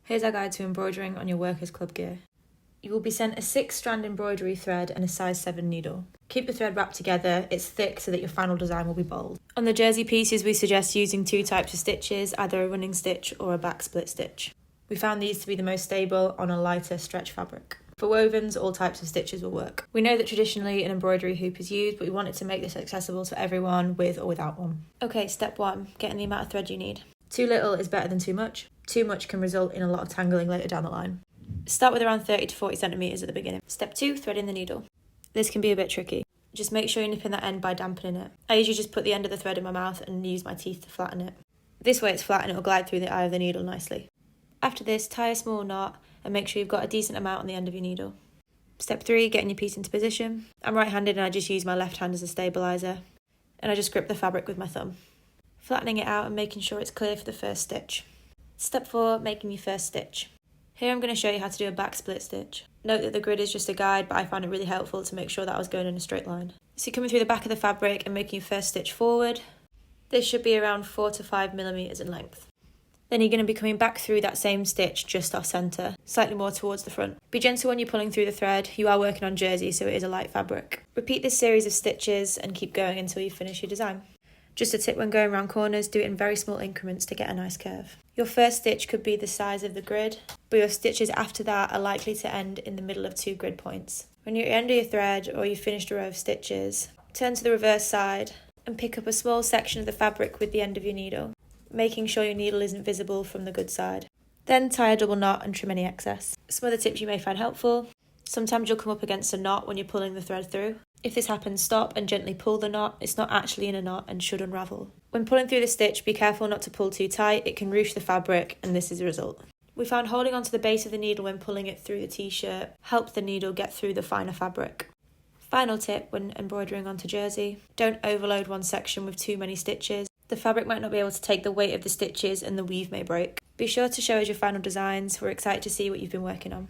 Here's our guide to embroidering on your workers' club gear. You will be sent a 6-strand embroidery thread and a size 7 needle. Keep the thread wrapped together, it's thick so that your final design will be bold. On the jersey pieces we suggest using 2 types of stitches, either a running stitch or a back split stitch. We found these to be the most stable on a lighter stretch fabric. For wovens, all types of stitches will work. We know that traditionally an embroidery hoop is used, but we wanted to make this accessible to everyone with or without one. Okay, step 1, getting the amount of thread you need. Too little is better than too much. Too much can result in a lot of tangling later down the line. Start with around 30 to 40 centimetres at the beginning. Step 2, threading the needle. This can be a bit tricky. Just make sure you're nipping that end by dampening it. I usually just put the end of the thread in my mouth and use my teeth to flatten it. This way it's flat and it will glide through the eye of the needle nicely. After this, tie a small knot and make sure you've got a decent amount on the end of your needle. Step 3, getting your piece into position. I'm right-handed and I just use my left hand as a stabiliser. And I just grip the fabric with my thumb. Flattening it out and making sure it's clear for the first stitch. Step 4, making your first stitch. Here I'm going to show you how to do a back split stitch. Note that the grid is just a guide, but I found it really helpful to make sure that I was going in a straight line. So you're coming through the back of the fabric and making your first stitch forward. This should be around 4 to 5 millimetres in length. Then you're going to be coming back through that same stitch just off centre, slightly more towards the front. Be gentle when you're pulling through the thread, you are working on jersey so it is a light fabric. Repeat this series of stitches and keep going until you finish your design. Just a tip when going around corners, do it in very small increments to get a nice curve. Your first stitch could be the size of the grid, but your stitches after that are likely to end in the middle of 2 grid points. When you're at the end of your thread or you've finished a row of stitches, turn to the reverse side and pick up a small section of the fabric with the end of your needle, making sure your needle isn't visible from the good side. Then tie a double knot and trim any excess. Some other tips you may find helpful. Sometimes you'll come up against a knot when you're pulling the thread through. If this happens, stop and gently pull the knot. It's not actually in a knot and should unravel. When pulling through the stitch, be careful not to pull too tight. It can ruche the fabric and this is the result. We found holding onto the base of the needle when pulling it through the t-shirt helps the needle get through the finer fabric. Final tip when embroidering onto jersey, don't overload one section with too many stitches. The fabric might not be able to take the weight of the stitches and the weave may break. Be sure to show us your final designs. We're excited to see what you've been working on.